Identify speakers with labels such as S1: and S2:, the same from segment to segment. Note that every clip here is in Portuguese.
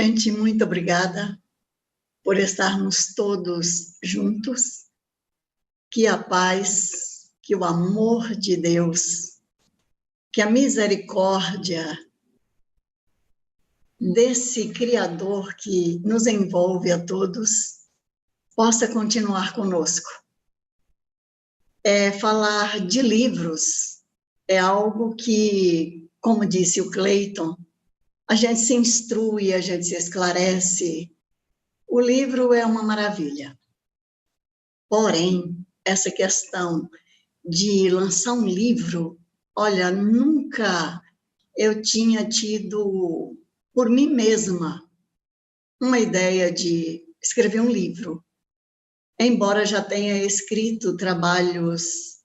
S1: gente, muito obrigada por estarmos todos juntos. Que a paz, que o amor de Deus, que a misericórdia desse Criador que nos envolve a todos, possa continuar conosco. Falar de livros é algo que, como disse o Cleiton, a gente se instrui, a gente se esclarece. O livro é uma maravilha. Porém, essa questão de lançar um livro, olha, nunca eu tinha tido, por mim mesma, uma ideia de escrever um livro. Embora já tenha escrito trabalhos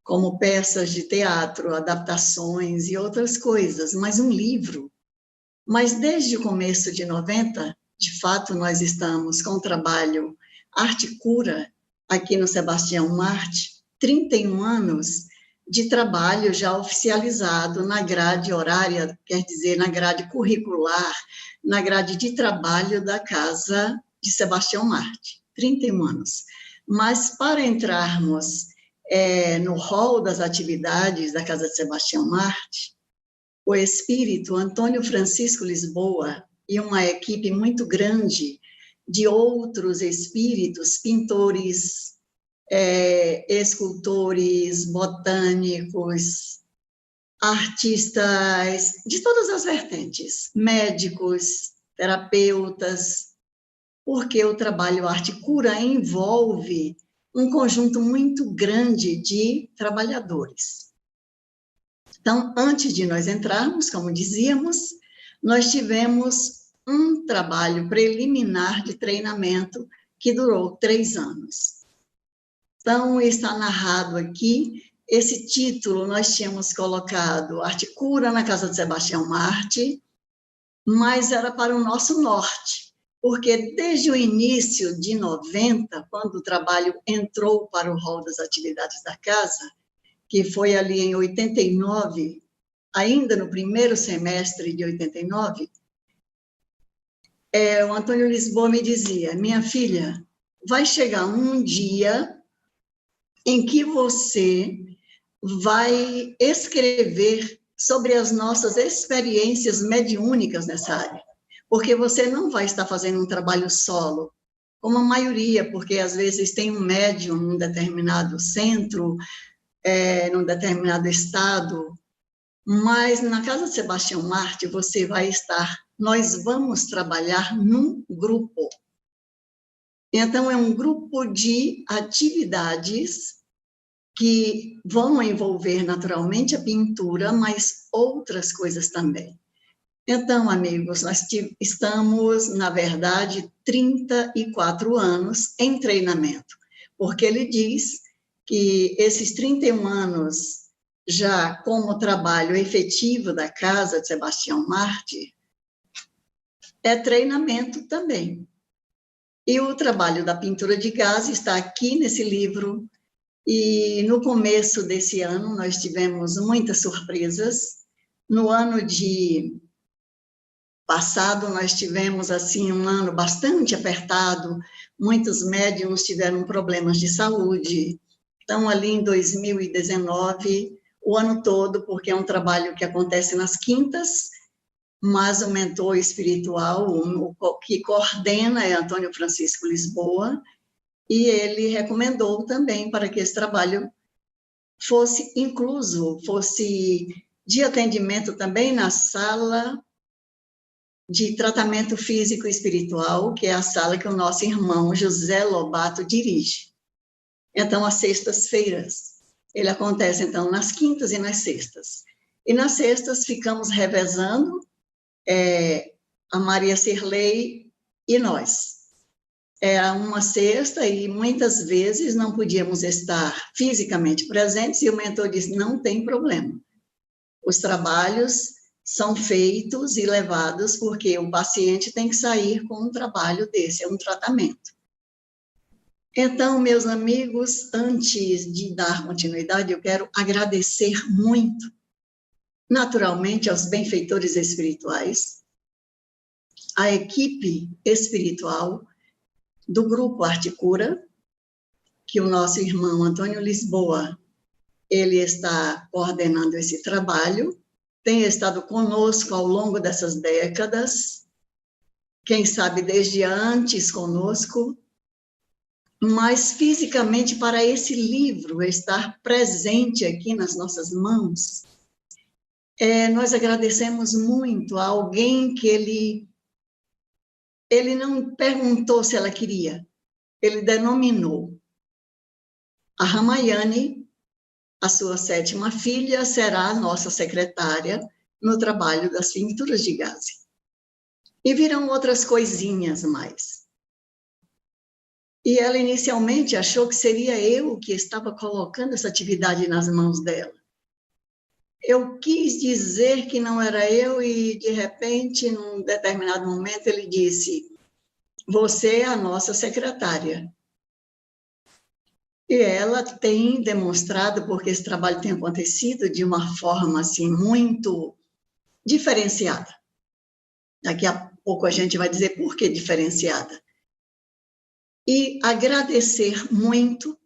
S1: como peças de teatro, adaptações e outras coisas, mas um livro. Mas desde o começo de 90, de fato, nós estamos com o trabalho Arte Cura, aqui no Sebastião Marte, 31 anos de trabalho já oficializado na grade horária, quer dizer, na grade curricular, na grade de trabalho da Casa de Sebastião Marte, 31 anos. Mas para entrarmos no rol das atividades da Casa de Sebastião Marte, o espírito Antônio Francisco Lisboa e uma equipe muito grande de outros espíritos, pintores, escultores, botânicos, artistas de todas as vertentes, médicos, terapeutas, porque o trabalho Arte Cura envolve um conjunto muito grande de trabalhadores. Então, antes de nós entrarmos, como dizíamos, nós tivemos um trabalho preliminar de treinamento que durou 3 anos. Então, está narrado aqui, esse título nós tínhamos colocado Arte Cura na Casa de Sebastião Marte, mas era para o nosso norte, porque desde o início de 90, quando o trabalho entrou para o rol das atividades da casa, que foi ali em 89, ainda no primeiro semestre de 89, o Antônio Lisboa me dizia, minha filha, vai chegar um dia em que você vai escrever sobre as nossas experiências mediúnicas nessa área, porque você não vai estar fazendo um trabalho solo, como a maioria, porque às vezes tem um médium num determinado centro, num determinado estado, mas na Casa de Sebastião Marte você vai estar, nós vamos trabalhar num grupo. Então, é um grupo de atividades que vão envolver naturalmente a pintura, mas outras coisas também. Então, amigos, nós estamos, na verdade, 34 anos em treinamento, porque ele diz que esses 31 anos, já como trabalho efetivo da Casa de Sebastião Marte, é treinamento também. E o trabalho da pintura de gás está aqui nesse livro, e no começo desse ano nós tivemos muitas surpresas. No ano de passado nós tivemos assim um ano bastante apertado, muitos médiums tiveram problemas de saúde. Então, ali em 2019, o ano todo, porque é um trabalho que acontece nas quintas, mas o mentor espiritual, o que coordena é Antônio Francisco Lisboa, e ele recomendou também para que esse trabalho fosse incluso, fosse de atendimento também na sala de tratamento físico e espiritual, que é a sala que o nosso irmão José Lobato dirige. Então, às sextas-feiras, ele acontece, então, nas quintas e nas sextas. E nas sextas ficamos revezando a Maria Cirlei e nós. Era uma sexta e muitas vezes não podíamos estar fisicamente presentes e o mentor disse, não tem problema. Os trabalhos são feitos e levados porque o paciente tem que sair com um trabalho desse, é um tratamento. Então, meus amigos, antes de dar continuidade, eu quero agradecer muito, naturalmente, aos benfeitores espirituais, a equipe espiritual do Grupo Arte Cura, que o nosso irmão Antônio Lisboa, ele está coordenando esse trabalho, tem estado conosco ao longo dessas décadas, quem sabe desde antes conosco, mas fisicamente para esse livro estar presente aqui nas nossas mãos, nós agradecemos muito a alguém que ele não perguntou se ela queria, ele denominou. A Ramayane, a sua 7ª filha, será a nossa secretária no trabalho das pinturas de gaze. E virão outras coisinhas mais. E ela inicialmente achou que seria eu que estava colocando essa atividade nas mãos dela. Eu quis dizer que não era eu e, de repente, num determinado momento, ele disse: você é a nossa secretária. E ela tem demonstrado, porque esse trabalho tem acontecido de uma forma assim muito diferenciada. Daqui a pouco a gente vai dizer por que diferenciada. E agradecer muito,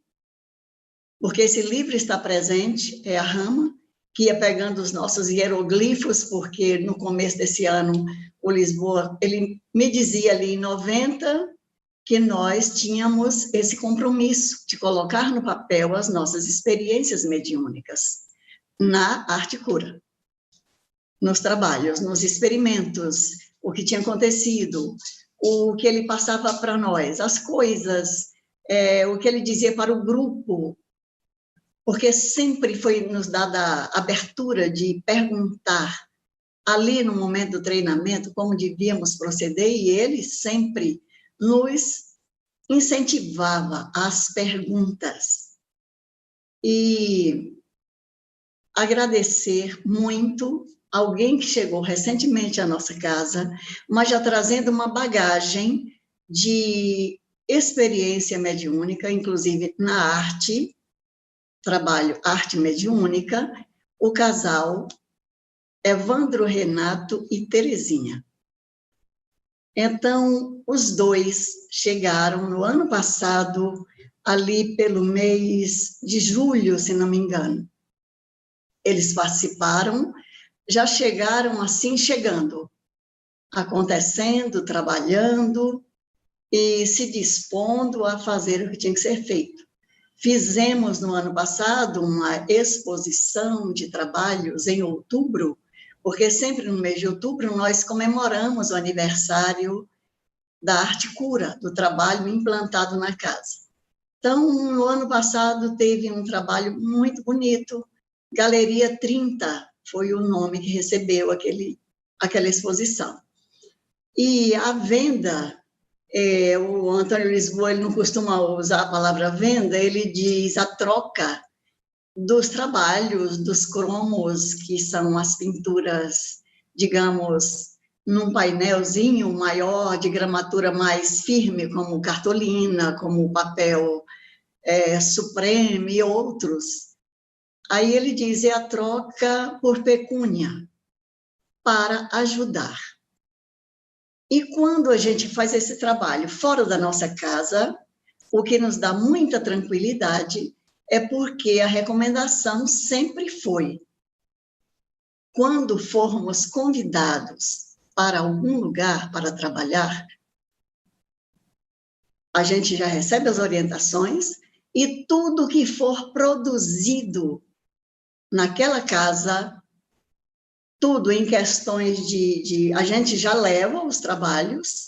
S1: porque esse livro está presente, é a Rama, que ia pegando os nossos hieroglifos, porque no começo desse ano, o Lisboa, ele me dizia ali em 90 que nós tínhamos esse compromisso de colocar no papel as nossas experiências mediúnicas na arte cura, nos trabalhos, nos experimentos, o que tinha acontecido, o que ele passava para nós, as coisas, o que ele dizia para o grupo, porque sempre foi nos dada a abertura de perguntar ali no momento do treinamento como devíamos proceder, e ele sempre nos incentivava as perguntas. E agradecer muito alguém que chegou recentemente à nossa casa, mas já trazendo uma bagagem de experiência mediúnica, inclusive na arte, trabalho arte mediúnica, o casal Evandro Renato e Terezinha. Então, os dois chegaram no ano passado, ali pelo mês de julho, se não me engano. Eles participaram, já chegaram assim, chegando, acontecendo, trabalhando e se dispondo a fazer o que tinha que ser feito. Fizemos no ano passado uma exposição de trabalhos em outubro, porque sempre no mês de outubro nós comemoramos o aniversário da Arte Cura, do trabalho implantado na casa. Então, no ano passado teve um trabalho muito bonito, Galeria 30 foi o nome que recebeu aquela exposição. E a venda, o Antônio Lisboa, ele não costuma usar a palavra venda, ele diz a troca dos trabalhos, dos cromos, que são as pinturas, digamos, num painelzinho maior, de gramatura mais firme, como cartolina, como papel supremo e outros. Aí ele diz, é a troca por pecúnia, para ajudar. E quando a gente faz esse trabalho fora da nossa casa, o que nos dá muita tranquilidade é porque a recomendação sempre foi: quando formos convidados para algum lugar para trabalhar, a gente já recebe as orientações e tudo que for produzido naquela casa, tudo em questões a gente já leva os trabalhos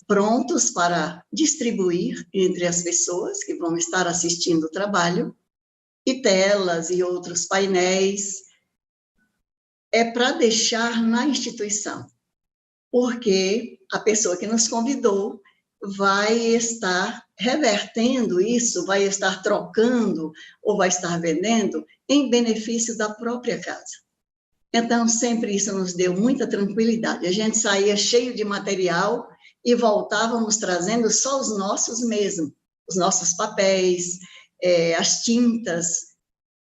S1: prontos para distribuir entre as pessoas que vão estar assistindo o trabalho, e telas e outros painéis, para deixar na instituição, porque a pessoa que nos convidou vai estar revertendo isso, vai estar trocando ou vai estar vendendo em benefício da própria casa. Então, sempre isso nos deu muita tranquilidade. A gente saía cheio de material e voltávamos trazendo só os nossos mesmo, os nossos papéis, as tintas,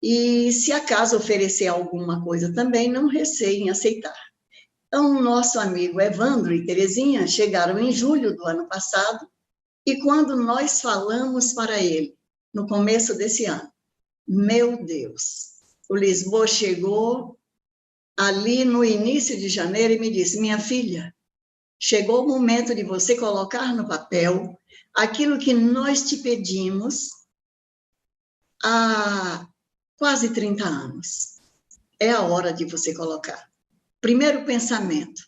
S1: e se acaso oferecer alguma coisa também, não receiem em aceitar. Então, o nosso amigo Evandro e Terezinha chegaram em julho do ano passado, e quando nós falamos para ele, no começo desse ano, meu Deus, o Lisboa chegou ali no início de janeiro e me disse, minha filha, chegou o momento de você colocar no papel aquilo que nós te pedimos há quase 30 anos. É a hora de você colocar. Primeiro pensamento.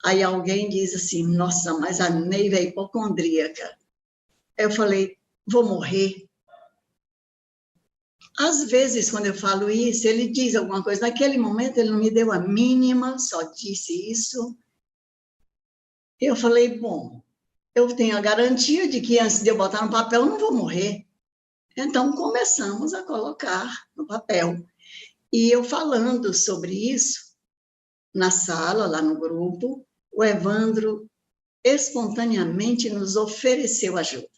S1: Aí alguém diz assim, nossa, mas a Neiva é hipocondríaca. Eu falei, vou morrer. Às vezes, quando eu falo isso, ele diz alguma coisa. Naquele momento, ele não me deu a mínima, só disse isso. Eu falei, bom, eu tenho a garantia de que antes de eu botar no papel, eu não vou morrer. Então, começamos a colocar no papel. E eu falando sobre isso, na sala, lá no grupo, o Evandro espontaneamente nos ofereceu ajuda.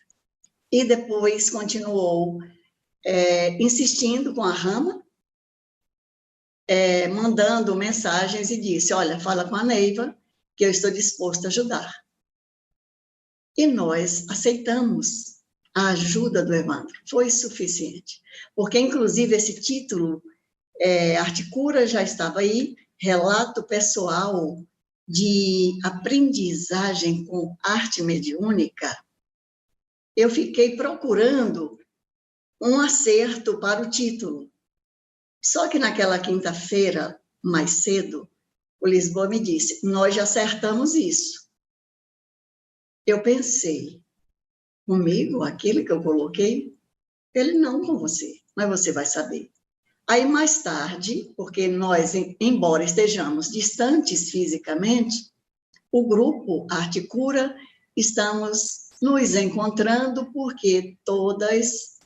S1: E depois continuou insistindo com a Rama, mandando mensagens e disse, olha, fala com a Neiva, que eu estou disposto a ajudar. E nós aceitamos a ajuda do Evandro. Foi suficiente. Porque, inclusive, esse título, Articura, já estava aí, relato pessoal de aprendizagem com arte mediúnica. Eu fiquei procurando um acerto para o título. Só que naquela quinta-feira, mais cedo, o Lisboa me disse, nós já acertamos isso. Eu pensei, comigo, aquele que eu coloquei? Ele, não com você, mas você vai saber. Aí, mais tarde, porque nós, embora estejamos distantes fisicamente, o grupo Arte Cura, estamos nos encontrando porque todas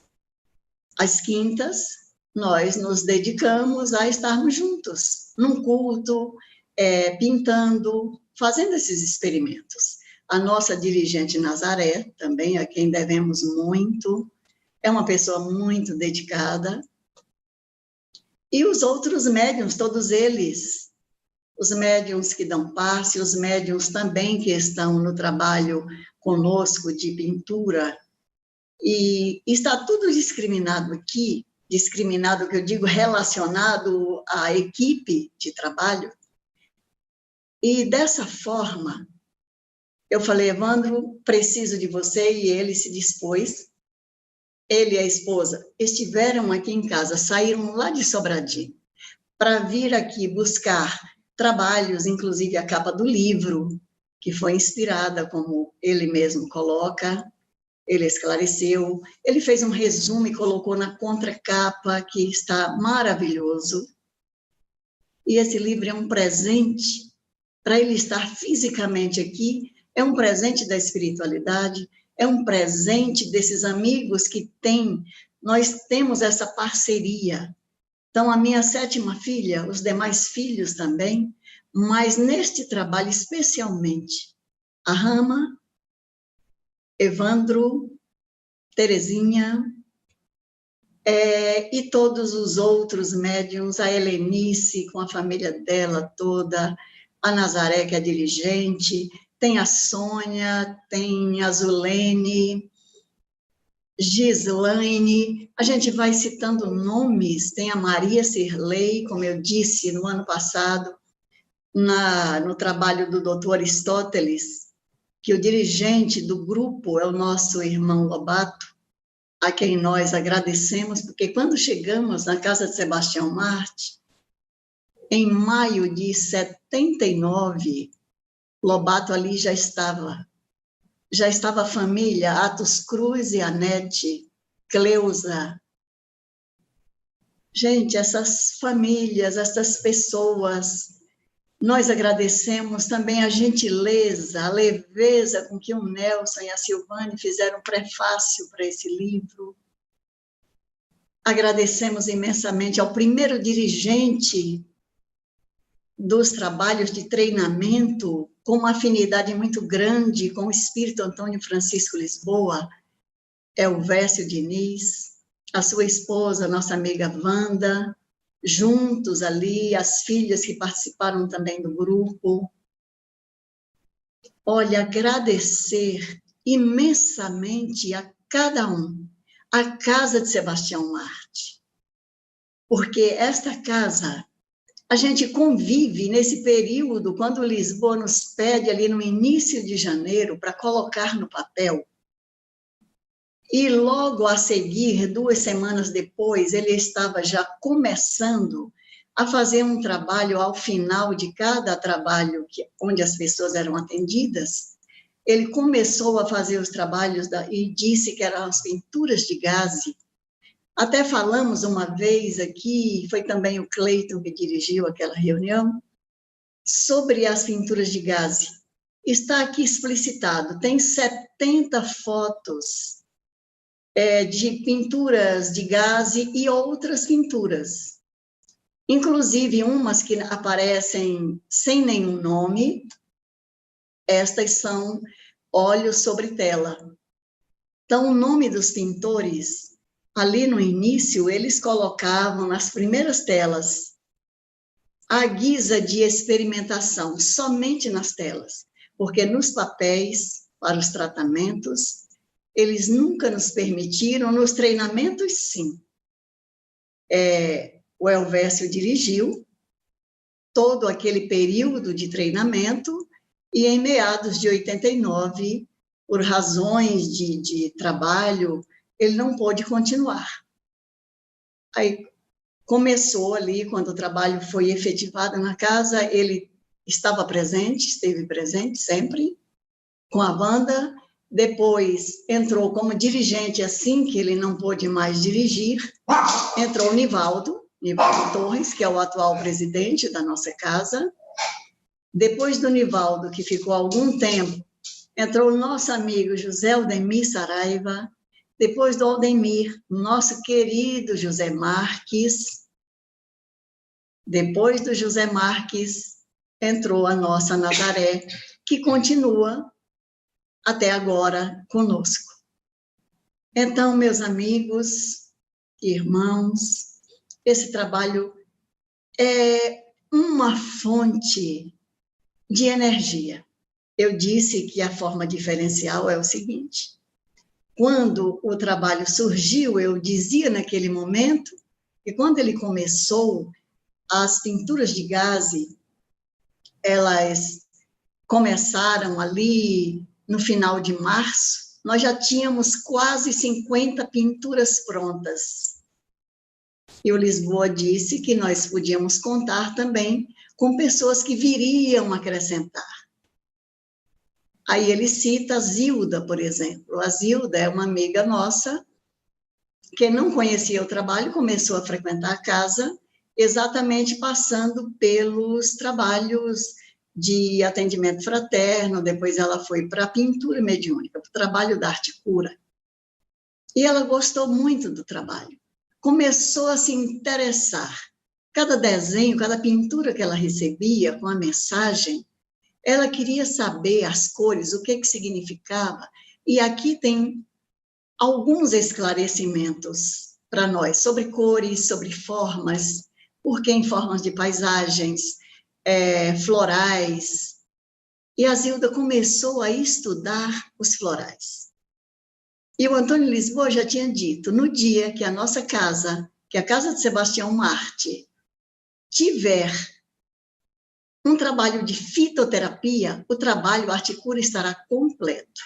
S1: as quintas nós nos dedicamos a estarmos juntos, num culto, pintando, fazendo esses experimentos. A nossa dirigente Nazaré, também a quem devemos muito, é uma pessoa muito dedicada. E os outros médiuns, todos eles, os médiuns que dão passe, os médiuns também que estão no trabalho conosco de pintura, e está tudo discriminado aqui, discriminado, que eu digo, relacionado à equipe de trabalho. E dessa forma, eu falei, Evandro, preciso de você, e ele se dispôs. Ele e a esposa estiveram aqui em casa, saíram lá de Sobradinho, para vir aqui buscar trabalhos, inclusive a capa do livro, que foi inspirada, como ele mesmo coloca, ele esclareceu, ele fez um resumo e colocou na contracapa, que está maravilhoso. E esse livro é um presente, para ele estar fisicamente aqui, é um presente da espiritualidade, é um presente desses amigos que tem, nós temos essa parceria. Então, a minha 7ª filha, os demais filhos também, mas neste trabalho especialmente, a Rama, Evandro, Terezinha, e todos os outros médiuns, a Helenice, com a família dela toda, a Nazaré, que é a dirigente, tem a Sônia, tem a Zulene, Gislaine, a gente vai citando nomes, tem a Maria Cirlei, como eu disse no ano passado, no trabalho do Dr. Aristóteles, que o dirigente do grupo é o nosso irmão Lobato, a quem nós agradecemos, porque quando chegamos na casa de Sebastião Marte, em maio de 79, Lobato ali já estava a família, Atos Cruz e Anete, Cleusa. Gente, essas famílias, essas pessoas, nós agradecemos também a gentileza, a leveza com que o Nelson e a Silvane fizeram um prefácio para esse livro. Agradecemos imensamente ao primeiro dirigente dos trabalhos de treinamento, com uma afinidade muito grande com o espírito Antônio Francisco Lisboa, é o Vécio Diniz, a sua esposa, nossa amiga Wanda, juntos ali, as filhas que participaram também do grupo. Olha, agradecer imensamente a cada um, a Casa de Sebastião Marte, porque esta casa, a gente convive nesse período, quando Lisboa nos pede ali no início de janeiro para colocar no papel, e logo a seguir, 2 semanas depois, ele estava já começando a fazer um trabalho ao final de cada trabalho onde as pessoas eram atendidas. Ele começou a fazer os trabalhos e disse que eram as pinturas de gaze. Até falamos uma vez aqui, foi também o Cleiton que dirigiu aquela reunião, sobre as pinturas de gaze. Está aqui explicitado, tem 70 fotos de pinturas de gaze e outras pinturas. Inclusive umas que aparecem sem nenhum nome. Estas são óleos sobre tela. Então, o nome dos pintores, ali no início, eles colocavam nas primeiras telas, à guisa de experimentação, somente nas telas, porque nos papéis, para os tratamentos, eles nunca nos permitiram, nos treinamentos, sim. O Elvésio dirigiu todo aquele período de treinamento e em meados de 89, por razões de trabalho, ele não pôde continuar. Aí começou ali, quando o trabalho foi efetivado na casa, ele estava presente, esteve presente sempre, com a banda. Depois entrou como dirigente, assim que ele não pôde mais dirigir, entrou o Nivaldo Torres, que é o atual presidente da nossa casa. Depois do Nivaldo, que ficou algum tempo, entrou o nosso amigo José Aldemir Saraiva. Depois do Aldemir, nosso querido José Marques. Depois do José Marques, entrou a nossa Nazaré, que continua até agora conosco. Então, meus amigos, irmãos, esse trabalho é uma fonte de energia. Eu disse que a forma diferencial é o seguinte: quando o trabalho surgiu, eu dizia naquele momento, que quando ele começou, as pinturas de gaze, elas começaram ali no final de março, nós já tínhamos quase 50 pinturas prontas. E o Lisboa disse que nós podíamos contar também com pessoas que viriam acrescentar. Aí ele cita a Zilda, por exemplo. A Zilda é uma amiga nossa que não conhecia o trabalho, começou a frequentar a casa, exatamente passando pelos trabalhos de atendimento fraterno. Depois ela foi para a pintura mediúnica, para o trabalho da arte cura. E ela gostou muito do trabalho. Começou a se interessar. Cada desenho, cada pintura que ela recebia com a mensagem, ela queria saber as cores, o que significava. E aqui tem alguns esclarecimentos para nós sobre cores, sobre formas, porque em formas de paisagens, florais. E a Zilda começou a estudar os florais. E o Antônio Lisboa já tinha dito, no dia que a nossa casa, que a Casa de Sebastião Marte, tiver um trabalho de fitoterapia, o trabalho Arte Cura estará completo.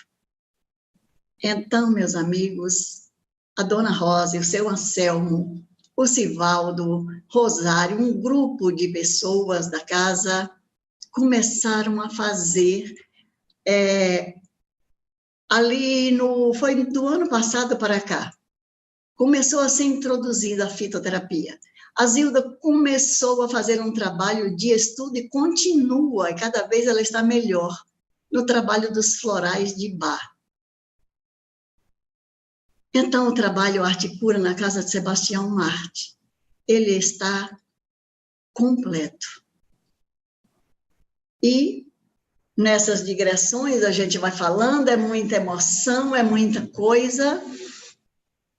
S1: Então, meus amigos, a Dona Rosa e o seu Anselmo, o Sivaldo, Rosário, um grupo de pessoas da casa, começaram a fazer, foi do ano passado para cá, começou a ser introduzida a fitoterapia. A Zilda começou a fazer um trabalho de estudo e continua, e cada vez ela está melhor, no trabalho dos florais de Bach. Então, o trabalho Arte Cura na Casa de Sebastião Marte, ele está completo. E nessas digressões a gente vai falando, é muita emoção, é muita coisa,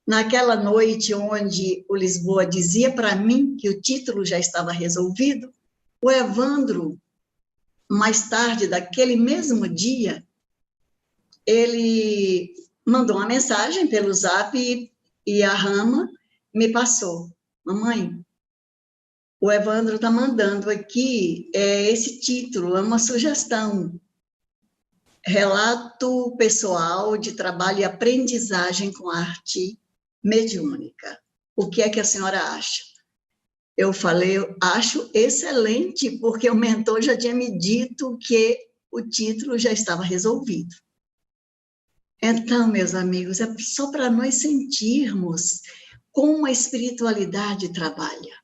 S1: naquela noite onde o Lisboa dizia para mim que o título já estava resolvido, o Evandro, mais tarde, daquele mesmo dia, ele mandou uma mensagem pelo Zap e a Rama me passou. Mamãe, o Evandro está mandando aqui esse título, é uma sugestão. Relato pessoal de trabalho e aprendizagem com arte mediúnica. O que é que a senhora acha? Eu falei, eu acho excelente, porque o mentor já tinha me dito que o título já estava resolvido. Então, meus amigos, é só para nós sentirmos como a espiritualidade trabalha.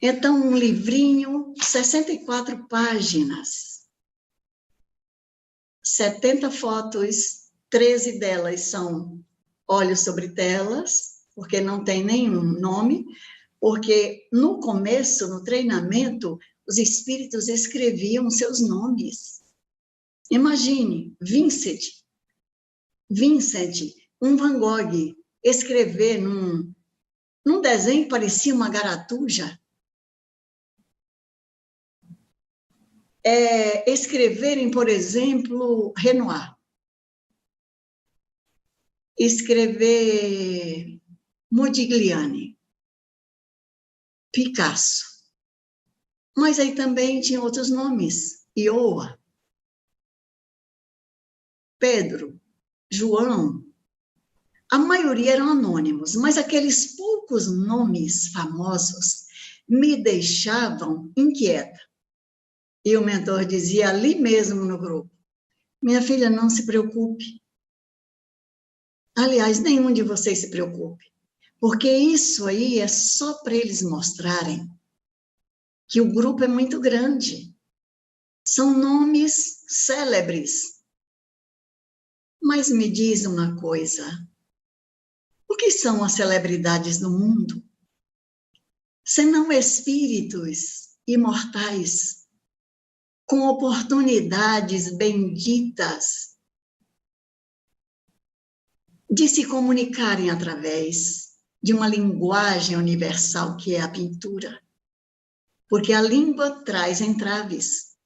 S1: Então, um livrinho, 64 páginas, 70 fotos, 13 delas são olhos sobre telas, porque não tem nenhum nome, porque no começo, no treinamento, os espíritos escreviam seus nomes. Imagine, Vincent, um Van Gogh, escrever num desenho que parecia uma garatuja. Escreverem, por exemplo, Renoir. Escrever Modigliani. Picasso. Mas aí também tinha outros nomes. Iowa. Pedro. João. A maioria eram anônimos, mas aqueles poucos nomes famosos me deixavam inquieta. E o mentor dizia ali mesmo no grupo, minha filha, não se preocupe. Aliás, nenhum de vocês se preocupe, porque isso aí é só para eles mostrarem que o grupo é muito grande. São nomes célebres. Mas me diz uma coisa, o que são as celebridades do mundo? Senão espíritos imortais, com oportunidades benditas de se comunicarem através de uma linguagem universal que é a pintura. Porque a língua traz entraves.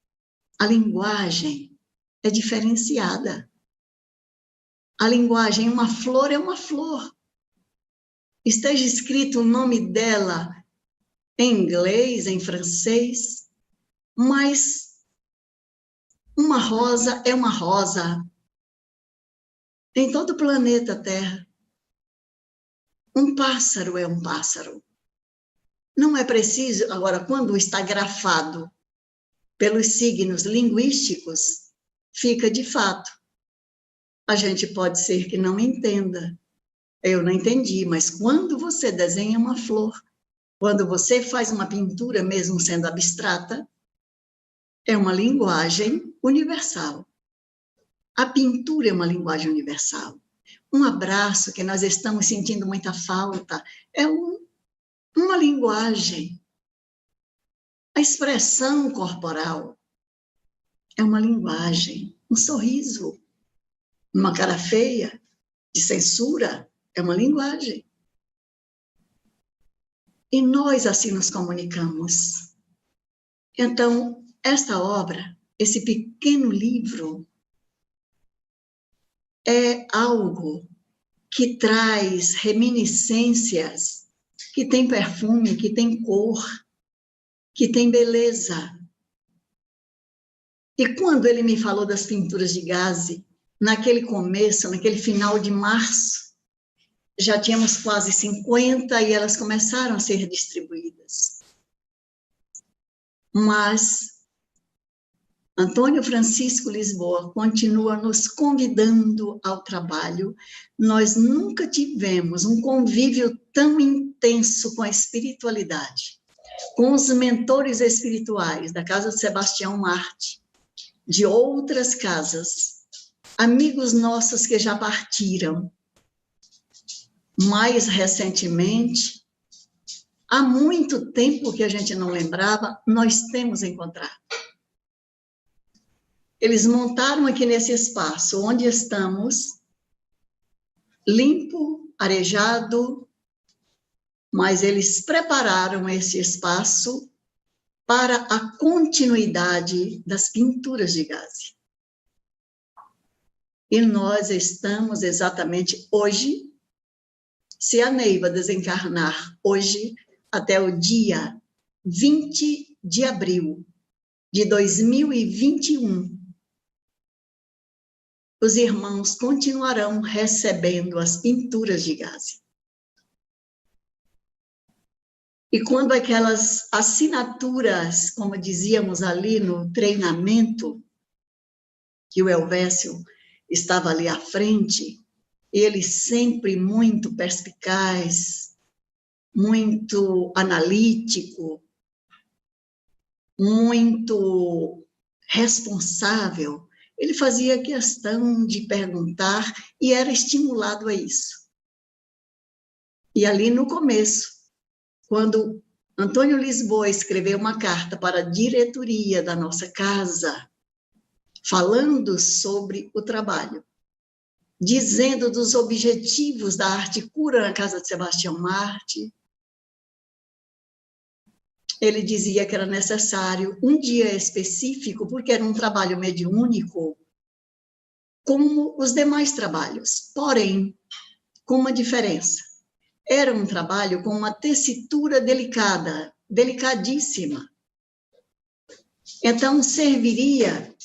S1: A linguagem é diferenciada. A linguagem, uma flor é uma flor. Esteja escrito o nome dela em inglês, em francês, mas uma rosa é uma rosa. Em todo o planeta Terra. Um pássaro é um pássaro. Não é preciso, agora, quando está grafado pelos signos linguísticos, fica de fato. A gente pode ser que não entenda. Eu não entendi, mas quando você desenha uma flor, quando você faz uma pintura, mesmo sendo abstrata, é uma linguagem universal. A pintura é uma linguagem universal. Um abraço, que nós estamos sentindo muita falta, é uma linguagem. A expressão corporal é uma linguagem. Um sorriso, uma cara feia, de censura, é uma linguagem. E nós assim nos comunicamos. Então, esta obra, esse pequeno livro, é algo que traz reminiscências, que tem perfume, que tem cor, que tem beleza. E quando ele me falou das pinturas de gaze, naquele começo, naquele final de março, já tínhamos quase 50 e elas começaram a ser distribuídas. Mas Antônio Francisco Lisboa continua nos convidando ao trabalho. Nós nunca tivemos um convívio tão intenso com a espiritualidade, com os mentores espirituais da Casa de Sebastião Marte, de outras casas, amigos nossos que já partiram. Mais recentemente, há muito tempo que a gente não lembrava, nós temos encontrado. Eles montaram aqui nesse espaço onde estamos limpo, arejado, mas eles prepararam esse espaço para a continuidade das pinturas de gaze. E nós estamos exatamente hoje, se a Neiva desencarnar hoje, até o dia 20 de abril de 2021, os irmãos continuarão recebendo as pinturas de gaze. E quando aquelas assinaturas, como dizíamos ali no treinamento, que o Elvésio estava ali à frente, ele sempre muito perspicaz, muito analítico, muito responsável, ele fazia questão de perguntar e era estimulado a isso. E ali no começo, quando Antônio Lisboa escreveu uma carta para a diretoria da nossa casa, falando sobre o trabalho, dizendo dos objetivos da arte cura na casa de Sebastião Marte, ele dizia que era necessário um dia específico, porque era um trabalho mediúnico, como os demais trabalhos, porém, com uma diferença. Era um trabalho com uma tessitura delicada, delicadíssima. Então, serviria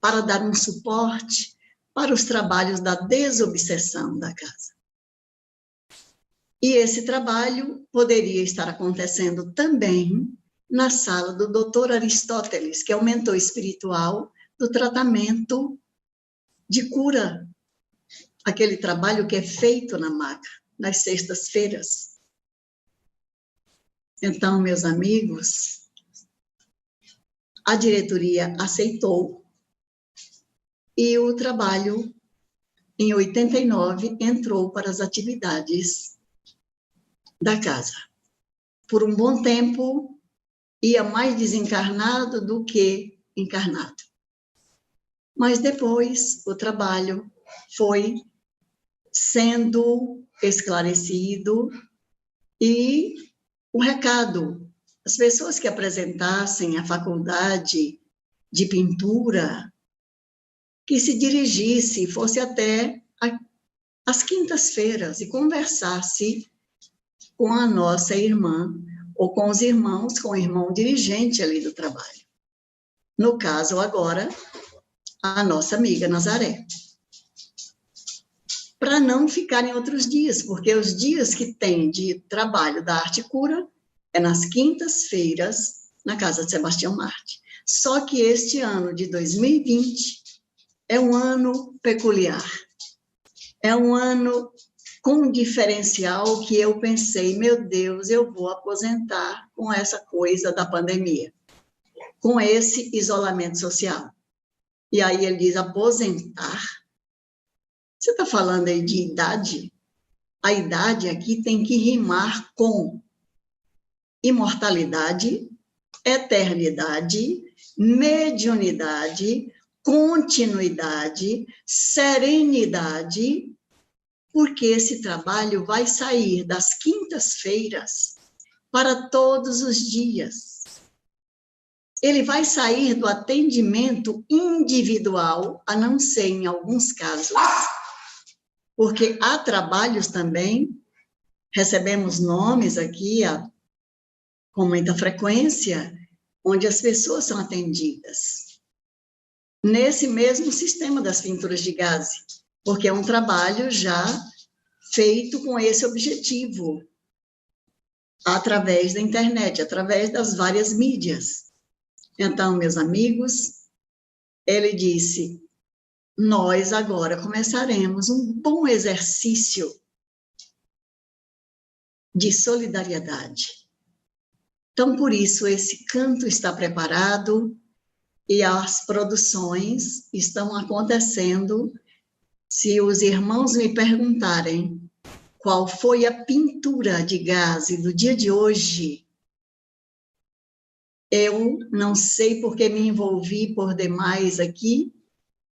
S1: para dar um suporte para os trabalhos da desobsessão da casa. E esse trabalho poderia estar acontecendo também na sala do Dr. Aristóteles, que é o mentor espiritual do tratamento de cura, aquele trabalho que é feito na maca, nas sextas-feiras. Então, meus amigos, a diretoria aceitou e o trabalho, em 89, entrou para as atividades da casa. Por um bom tempo, ia mais desencarnado do que encarnado. Mas depois, o trabalho foi sendo esclarecido e o recado, as pessoas que apresentassem a faculdade de pintura, que se dirigisse, fosse até às quintas-feiras e conversasse com a nossa irmã, ou com os irmãos, com o irmão dirigente ali do trabalho. No caso, agora, a nossa amiga Nazaré. Para não ficarem outros dias, porque os dias que tem de trabalho da arte cura é nas quintas-feiras, na casa de Sebastião Marte. Só que este ano de 2020 é um ano peculiar. É um ano com um diferencial que eu pensei, meu Deus, eu vou aposentar com essa coisa da pandemia, com esse isolamento social. E aí ele diz, aposentar? Você está falando aí de idade? A idade aqui tem que rimar com imortalidade, eternidade, mediunidade, continuidade, serenidade, porque esse trabalho vai sair das quintas-feiras para todos os dias. Ele vai sair do atendimento individual, a não ser em alguns casos, porque há trabalhos também, recebemos nomes aqui com muita frequência, onde as pessoas são atendidas nesse mesmo sistema das pinturas de gaze, porque é um trabalho já feito com esse objetivo, através da internet, através das várias mídias. Então, meus amigos, ele disse, nós agora começaremos um bom exercício de solidariedade. Então, por isso, esse canto está preparado e as produções estão acontecendo. Se os irmãos me perguntarem qual foi a pintura de gaze do dia de hoje, eu não sei porque me envolvi por demais aqui,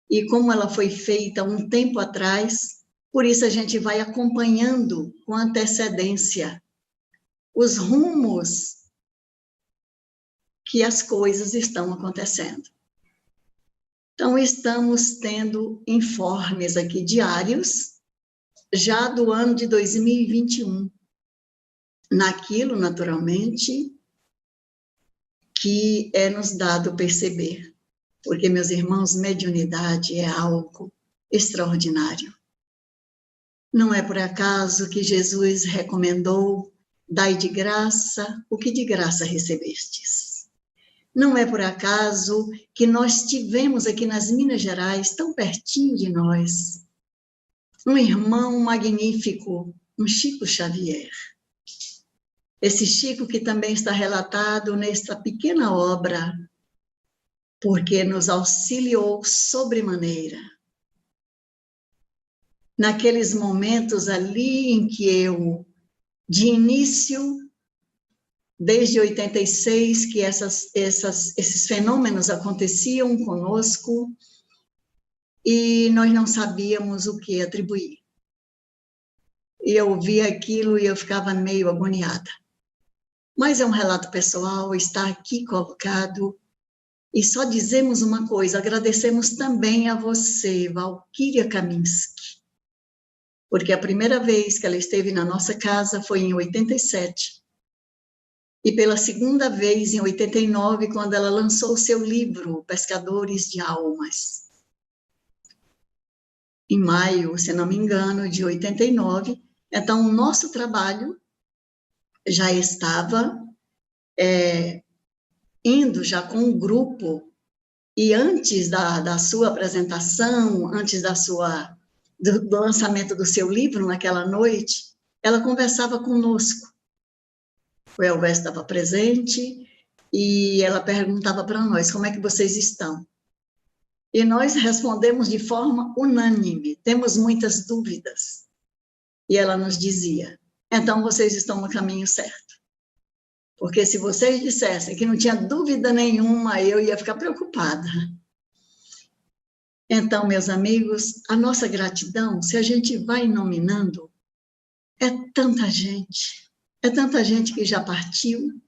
S1: e como ela foi feita um tempo atrás, Por isso a gente vai acompanhando com antecedência os rumos que as coisas estão acontecendo. Então, estamos tendo informes aqui diários, já do ano de 2021, naquilo, naturalmente, que é nos dado perceber. Porque, meus irmãos, mediunidade é algo extraordinário. Não é por acaso que Jesus recomendou: dai de graça o que de graça recebestes. Não é por acaso que nós tivemos aqui nas Minas Gerais, tão pertinho de nós, um irmão magnífico, um Chico Xavier. Esse Chico que também está relatado nesta pequena obra, porque nos auxiliou sobremaneira. Naqueles momentos ali em que eu, de início, desde 86, que esses fenômenos aconteciam conosco, e nós não sabíamos o que atribuir. E eu via aquilo e eu ficava meio agoniada. Mas é um relato pessoal, está aqui colocado, e só dizemos uma coisa: agradecemos também a você, Valquíria Kaminski, porque a primeira vez que ela esteve na nossa casa foi em 87, e pela segunda vez em 89, quando ela lançou o seu livro, Pescadores de Almas. Em maio, se não me engano, de 89, então o nosso trabalho já estava indo já com um grupo, e antes da sua apresentação, antes do lançamento do seu livro, naquela noite, ela conversava conosco. O Elvésio estava presente, e ela perguntava para nós: como é que vocês estão? E nós respondemos de forma unânime: temos muitas dúvidas. E ela nos dizia: então vocês estão no caminho certo. Porque se vocês dissessem que não tinha dúvida nenhuma, eu ia ficar preocupada. Então, meus amigos, a nossa gratidão, se a gente vai nominando, é tanta gente que já partiu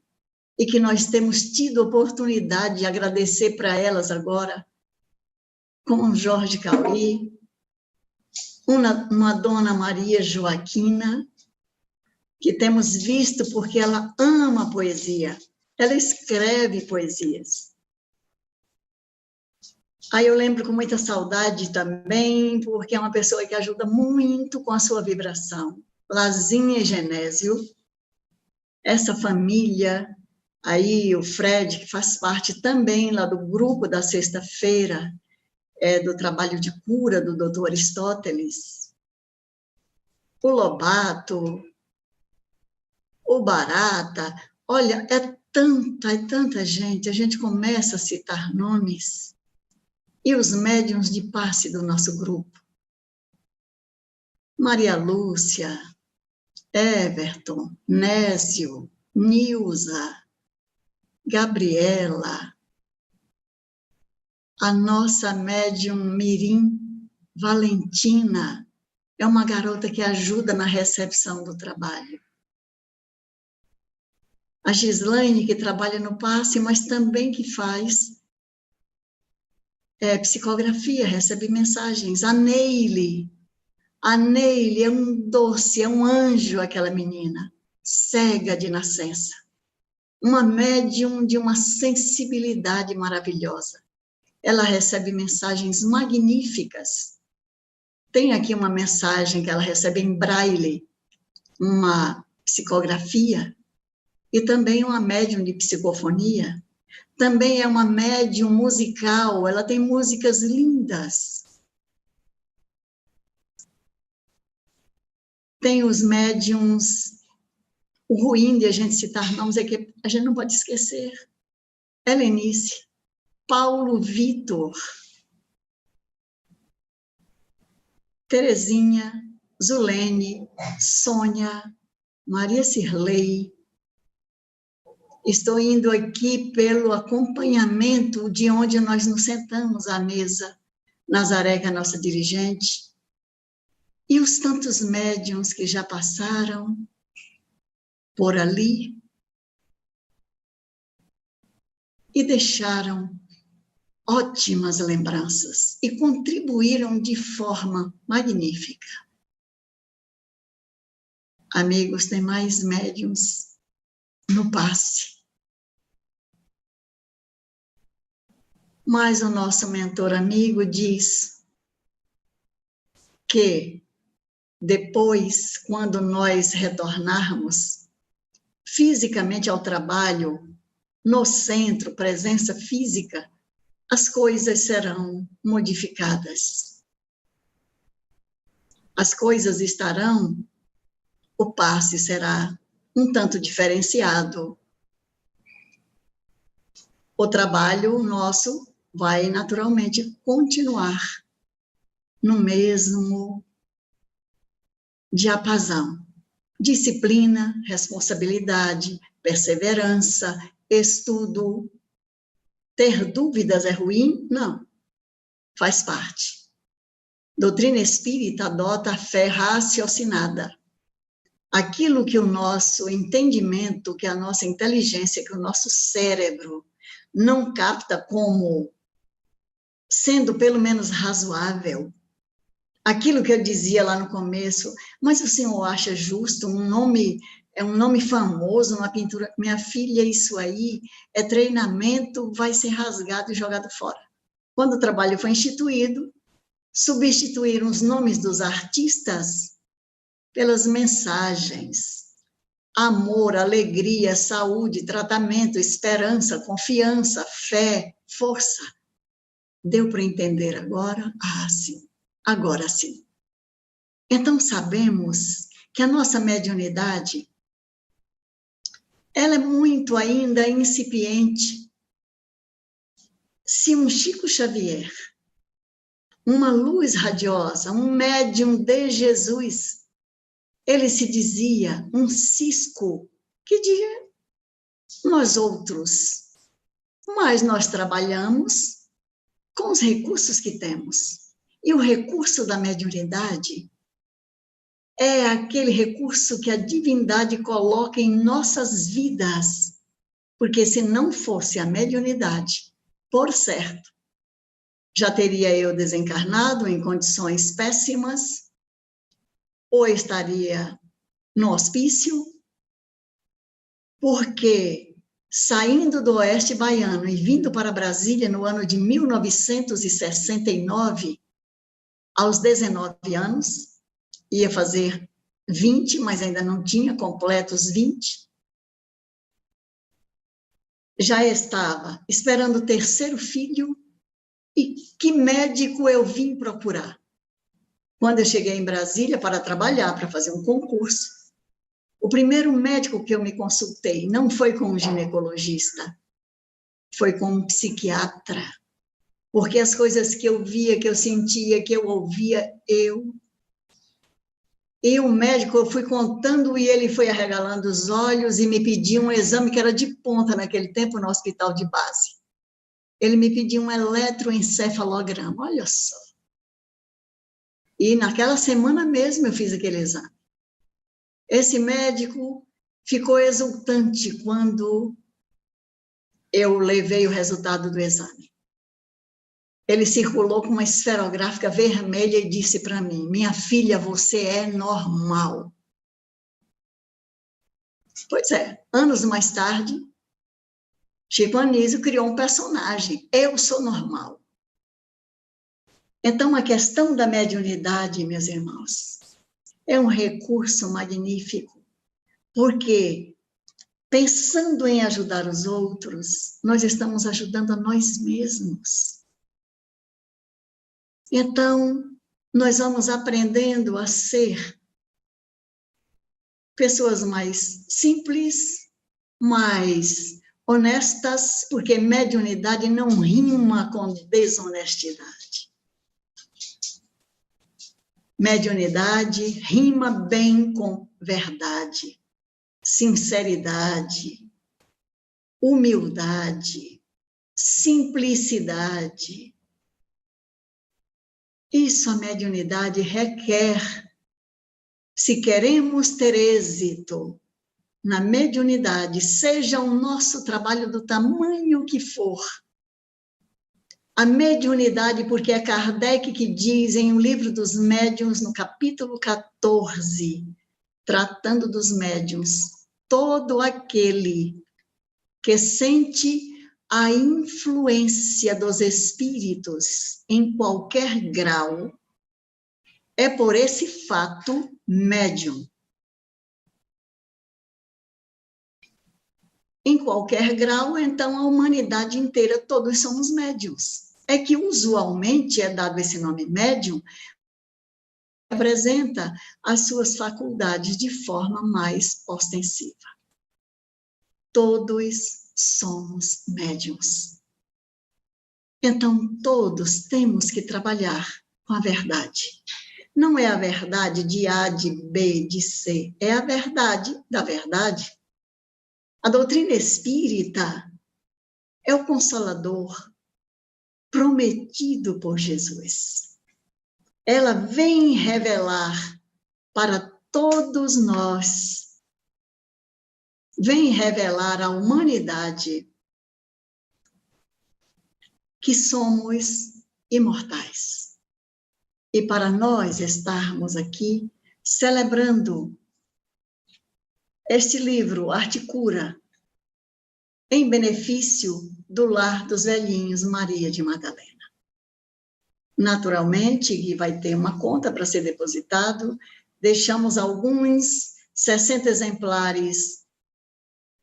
S1: e que nós temos tido oportunidade de agradecer para elas agora, como Jorge Cauí, uma Dona Maria Joaquina, que temos visto porque ela ama poesia, ela escreve poesias. Aí eu lembro com muita saudade também, porque é uma pessoa que ajuda muito com a sua vibração. Lazinha e Genésio, essa família, aí o Fred, que faz parte também lá do grupo da sexta-feira, do trabalho de cura do Dr. Aristóteles, o Lobato, o Barata, olha, é tanta gente, a gente começa a citar nomes, e os médiuns de passe do nosso grupo. Maria Lúcia, Everton, Nésio, Nilza, Gabriela, a nossa médium Mirim, Valentina, é uma garota que ajuda na recepção do trabalho. A Gislaine, que trabalha no passe, mas também que faz psicografia, recebe mensagens. A Neile é um doce, é um anjo aquela menina, cega de nascença. Uma médium de uma sensibilidade maravilhosa. Ela recebe mensagens magníficas. Tem aqui uma mensagem que ela recebe em braille, uma psicografia, e também uma médium de psicofonia. Também é uma médium musical, ela tem músicas lindas. Tem os médiums, o ruim de a gente citar nomes é que a gente não pode esquecer. Helenice, Paulo Vitor, Terezinha, Zulene, Sônia, Maria Cirlei. Estou indo aqui pelo acompanhamento de onde nós nos sentamos à mesa, Nazaré, que é a nossa dirigente. E os tantos médiuns que já passaram por ali e deixaram ótimas lembranças e contribuíram de forma magnífica. Amigos, tem mais médiuns no passe. Mas o nosso mentor amigo diz que depois, quando nós retornarmos fisicamente ao trabalho, no centro, presença física, as coisas serão modificadas. As coisas estarão, o passe será um tanto diferenciado. O trabalho nosso vai naturalmente continuar no mesmo diapasão. Disciplina, responsabilidade, perseverança, estudo. Ter dúvidas é ruim? Não, faz parte. Doutrina espírita adota a fé raciocinada. Aquilo que o nosso entendimento, que a nossa inteligência, que o nosso cérebro não capta como sendo pelo menos razoável. Aquilo que eu dizia lá no começo, mas o senhor acha justo um nome famoso numa pintura? Minha filha, isso aí é treinamento, vai ser rasgado e jogado fora. Quando o trabalho foi instituído, substituíram os nomes dos artistas pelas mensagens. Amor, alegria, saúde, tratamento, esperança, confiança, fé, força. Deu para entender agora? Ah, sim. Agora sim. Então sabemos que a nossa mediunidade, ela é muito ainda incipiente. Se um Chico Xavier, uma luz radiosa, um médium de Jesus, ele se dizia um cisco, que dia nós outros, mas nós trabalhamos com os recursos que temos. E o recurso da mediunidade é aquele recurso que a divindade coloca em nossas vidas, porque se não fosse a mediunidade, por certo, já teria eu desencarnado em condições péssimas, ou estaria no hospício, porque saindo do Oeste Baiano e vindo para Brasília no ano de 1969, aos 19 anos, ia fazer 20, mas ainda não tinha completo os 20, já estava esperando o terceiro filho, e que médico eu vim procurar? Quando eu cheguei em Brasília para trabalhar, para fazer um concurso, o primeiro médico que eu me consultei não foi com um ginecologista, foi com um psiquiatra, porque as coisas que eu via, que eu sentia, que eu ouvia, E o médico, eu fui contando e ele foi arregalando os olhos e me pediu um exame que era de ponta naquele tempo no hospital de base. Ele me pediu um eletroencefalograma, olha só. E naquela semana mesmo eu fiz aquele exame. Esse médico ficou exultante quando eu levei o resultado do exame. Ele circulou com uma esferográfica vermelha e disse para mim: minha filha, você é normal. Pois é, anos mais tarde, Chico Anísio criou um personagem, eu sou normal. Então, a questão da mediunidade, meus irmãos, é um recurso magnífico, porque pensando em ajudar os outros, nós estamos ajudando a nós mesmos. Então, nós vamos aprendendo a ser pessoas mais simples, mais honestas, porque mediunidade não rima com desonestidade. Mediunidade rima bem com verdade, sinceridade, humildade, simplicidade. Isso a mediunidade requer Se queremos ter êxito na mediunidade, seja o nosso trabalho do tamanho que for, a mediunidade, porque é Kardec que diz em O Livro dos Médiuns, no capítulo 14, tratando dos médiuns, todo aquele que sente a influência dos espíritos em qualquer grau, é por esse fato médium. Em qualquer grau, então, a humanidade inteira, todos somos médiuns. É que usualmente é dado esse nome médium, apresenta as suas faculdades de forma mais ostensiva. Todos somos médiuns. Então, todos temos que trabalhar com a verdade. Não é a verdade de A, de B, de C, é a verdade da verdade. A doutrina espírita é o Consolador prometido por Jesus. Ela vem revelar para todos nós, vem revelar à humanidade que somos imortais. E para nós estarmos aqui celebrando este livro, Arte Cura, em benefício do Lar dos Velhinhos Maria de Madalena. Naturalmente, que vai ter uma conta para ser depositado, deixamos alguns 60 exemplares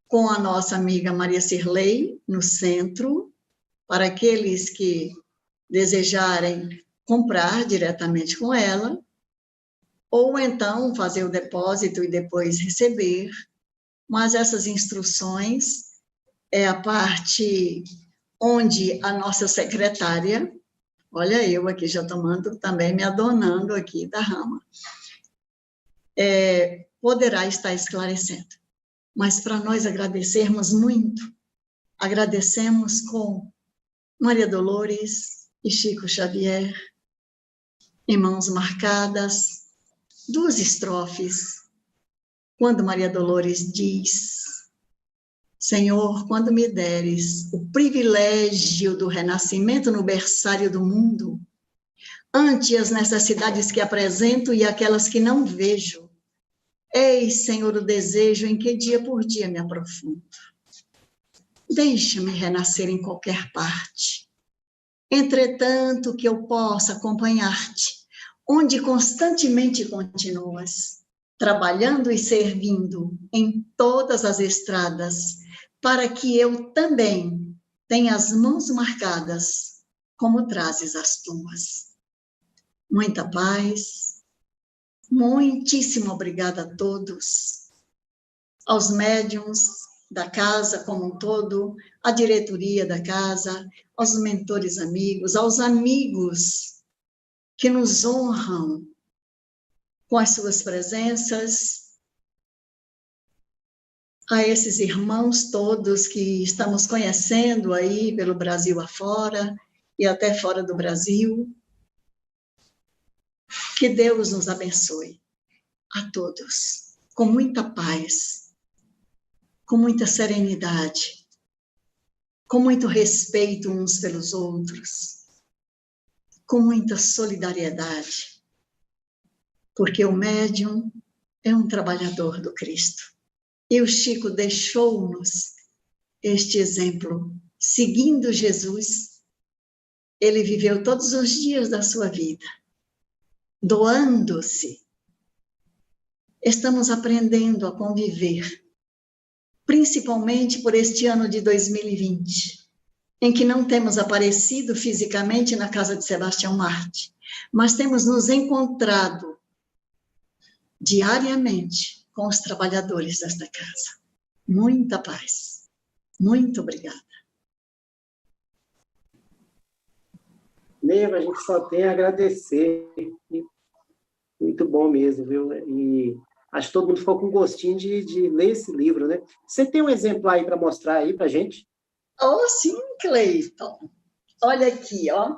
S1: com a nossa amiga Maria Cirlei, no centro, para aqueles que desejarem comprar diretamente com ela, ou então fazer o depósito e depois receber, mas essas instruções é a parte onde a nossa secretária, olha eu aqui já tomando, também me adonando aqui da rama, poderá estar esclarecendo. Mas para nós agradecermos muito, agradecemos com Maria Dolores e Chico Xavier, em mãos marcadas, 2 estrofes, quando Maria Dolores diz: Senhor, quando me deres o privilégio do renascimento no berçário do mundo, ante as necessidades que apresento e aquelas que não vejo, eis, Senhor, o desejo em que dia por dia me aprofundo. Deixa-me renascer em qualquer parte. Entretanto, que eu possa acompanhar-te, onde constantemente continuas, trabalhando e servindo em todas as estradas, para que eu também tenha as mãos marcadas, como trazes as tuas. Muita paz, muitíssimo obrigada a todos, aos médiuns da casa como um todo, à diretoria da casa, aos mentores amigos, aos amigos que nos honram com as suas presenças, a esses irmãos todos que estamos conhecendo aí pelo Brasil afora e até fora do Brasil. Que Deus nos abençoe a todos, com muita paz, com muita serenidade, com muito respeito uns pelos outros, com muita solidariedade, porque o médium é um trabalhador do Cristo. E o Chico deixou-nos este exemplo. Seguindo Jesus, ele viveu todos os dias da sua vida, doando-se. Estamos aprendendo a conviver, principalmente por este ano de 2020, em que não temos aparecido fisicamente na casa de Sebastião Marte, mas temos nos encontrado diariamente com os trabalhadores desta casa. Muita paz. Muito obrigada.
S2: Neiva, a gente só tem a agradecer. Muito bom mesmo, viu? E acho que todo mundo ficou com gostinho de ler esse livro, né? Você tem um exemplar aí para mostrar aí para a gente?
S1: Oh, sim, Cleiton. Olha aqui, ó.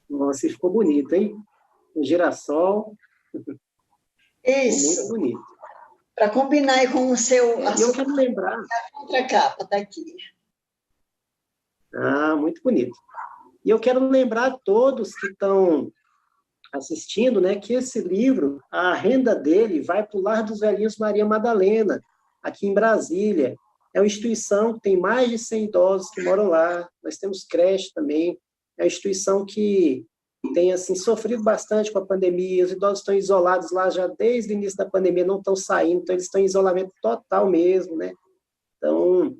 S2: Nossa, ficou bonito, hein? O girassol. Muito
S1: Isso,
S2: bonito.
S1: para combinar aí com o seu...
S2: E eu quero lembrar...
S1: contracapa, está aqui.
S2: Muito bonito. E eu quero lembrar a todos que estão assistindo, né, que esse livro, a renda dele vai para o Lar dos Velhinhos Maria Madalena, aqui em Brasília. É uma instituição que tem mais de 100 idosos que moram lá. Nós temos creche também. É uma instituição que tem assim sofrido bastante com a pandemia. Os idosos estão isolados lá já desde o início da pandemia, não estão saindo, então eles estão em isolamento total mesmo, né? Então,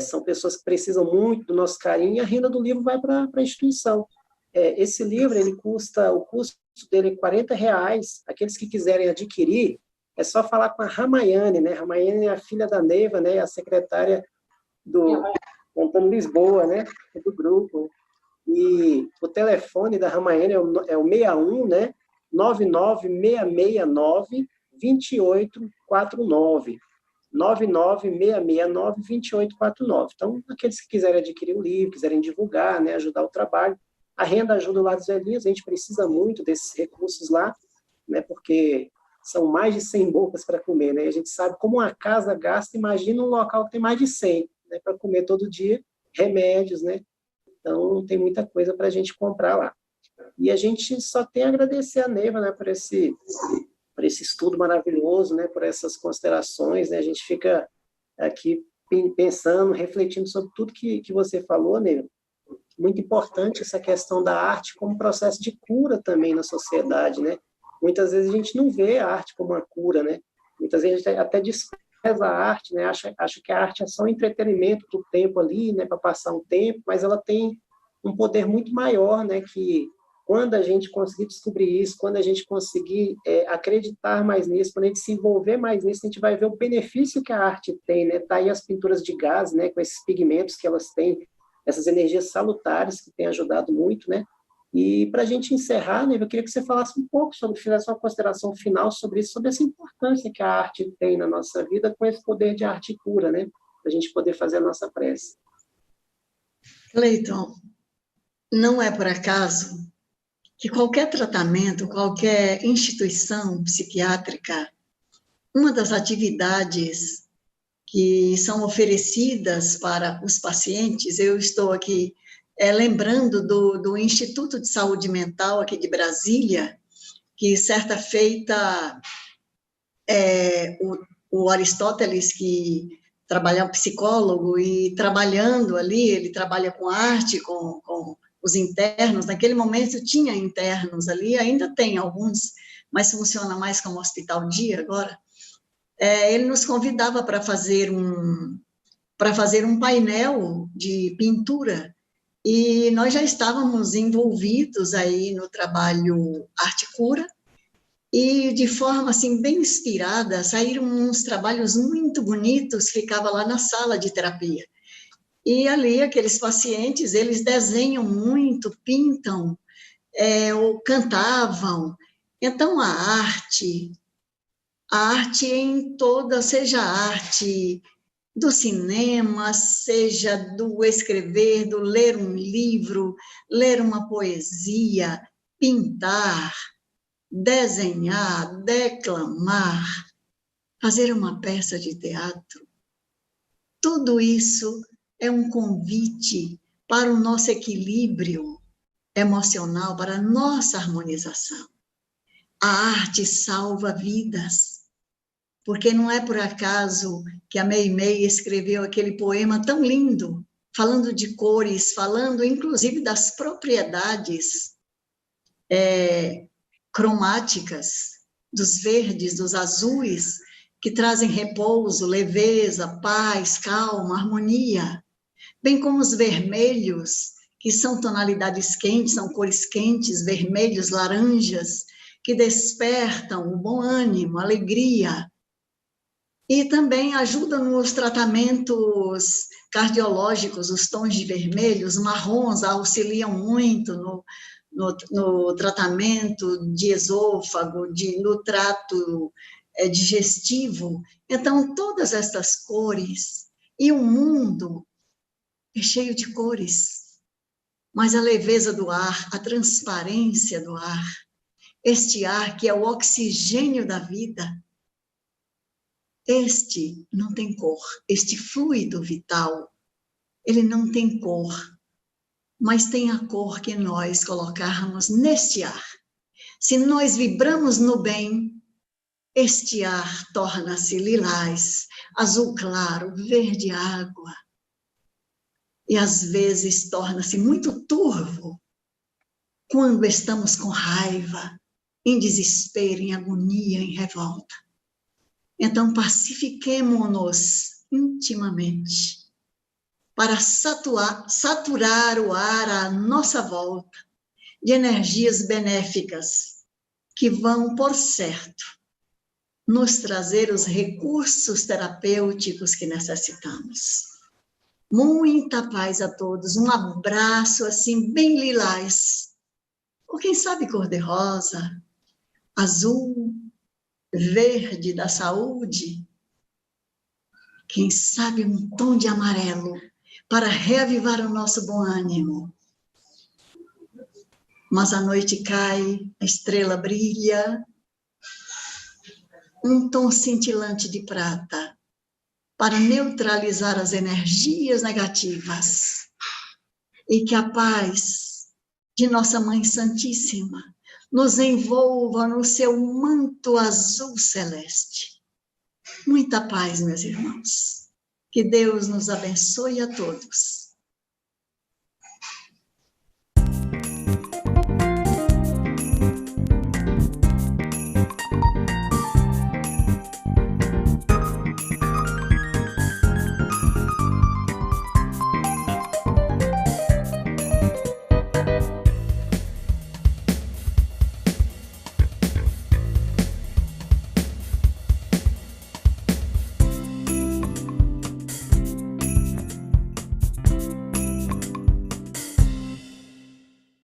S2: são pessoas que precisam muito do nosso carinho, e a renda do livro vai para a instituição. Esse livro, o custo dele é R$40. Aqueles que quiserem adquirir, é só falar com a Ramayane, né? Ramayane é a filha da Neiva, né? A secretária do Contando Lisboa, né? Do grupo. E o telefone da Ramayane é o 61, né? 99669-2849. 99669-2849. Então, aqueles que quiserem adquirir o livro, quiserem divulgar, né, ajudar o trabalho, a renda ajuda o Lar dos Velhinhos, a gente precisa muito desses recursos lá, né, porque são mais de 100 bocas para comer, né, a gente sabe como uma casa gasta, imagina um local que tem mais de 100, né, para comer todo dia, remédios, né, então tem muita coisa para a gente comprar lá. E a gente só tem a agradecer a Neiva, né, por esse estudo maravilhoso, né, por essas considerações, né, a gente fica aqui pensando, refletindo sobre tudo que você falou, né, muito importante essa questão da arte como processo de cura também na sociedade, né, muitas vezes a gente não vê a arte como uma cura, né, muitas vezes a gente até despreza a arte, né, acha que a arte é só um entretenimento do tempo ali, né, para passar um tempo, mas ela tem um poder muito maior, né, que quando a gente conseguir descobrir isso, quando a gente conseguir acreditar mais nisso, quando a gente se envolver mais nisso, a gente vai ver o benefício que a arte tem, né? Tá aí as pinturas de gás, né? Com esses pigmentos que elas têm, essas energias salutares que têm ajudado muito, né? E para a gente encerrar, né, eu queria que você falasse um pouco fizesse uma consideração final sobre isso, sobre essa importância que a arte tem na nossa vida, com esse poder de arte cura, né? Para a gente poder fazer a nossa prece.
S1: Cleiton, não é por acaso que qualquer tratamento, qualquer instituição psiquiátrica, uma das atividades que são oferecidas para os pacientes, eu estou aqui lembrando do Instituto de Saúde Mental aqui de Brasília, que certa feita o Aristóteles, que trabalha um psicólogo, e trabalhando ali, ele trabalha com arte, com os internos, naquele momento tinha internos ali, ainda tem alguns, mas funciona mais como hospital dia agora. Ele nos convidava para fazer um painel de pintura, e nós já estávamos envolvidos aí no trabalho Arte Cura, e de forma assim bem inspirada, saíram uns trabalhos muito bonitos, ficava lá na sala de terapia. E ali aqueles pacientes, eles desenham muito, pintam, ou cantavam. Então a arte em toda, seja a arte do cinema, seja do escrever, do ler um livro, ler uma poesia, pintar, desenhar, declamar, fazer uma peça de teatro. Tudo isso é um convite para o nosso equilíbrio emocional, para a nossa harmonização. A arte salva vidas, porque não é por acaso que a Meimei escreveu aquele poema tão lindo, falando de cores, falando inclusive das propriedades cromáticas, dos verdes, dos azuis, que trazem repouso, leveza, paz, calma, harmonia, bem como os vermelhos, que são tonalidades quentes, são cores quentes, vermelhos, laranjas, que despertam o bom ânimo, alegria, e também ajudam nos tratamentos cardiológicos, os tons de vermelho, os marrons auxiliam muito no tratamento de esôfago, no trato digestivo. Então, todas essas cores, e o mundo é cheio de cores, mas a leveza do ar, a transparência do ar, este ar que é o oxigênio da vida, este não tem cor, este fluido vital, ele não tem cor, mas tem a cor que nós colocarmos neste ar. Se nós vibramos no bem, este ar torna-se lilás, azul claro, verde água. E às vezes torna-se muito turvo quando estamos com raiva, em desespero, em agonia, em revolta. Então pacifiquemo-nos intimamente para saturar o ar à nossa volta de energias benéficas que vão, por certo, nos trazer os recursos terapêuticos que necessitamos. Muita paz a todos, um abraço assim bem lilás, ou quem sabe cor-de-rosa, azul, verde da saúde, quem sabe um tom de amarelo, para reavivar o nosso bom ânimo. Mas a noite cai, a estrela brilha, um tom cintilante de prata, para neutralizar as energias negativas. E que a paz de nossa Mãe Santíssima nos envolva no seu manto azul celeste. Muita paz, meus irmãos. Que Deus nos abençoe a todos.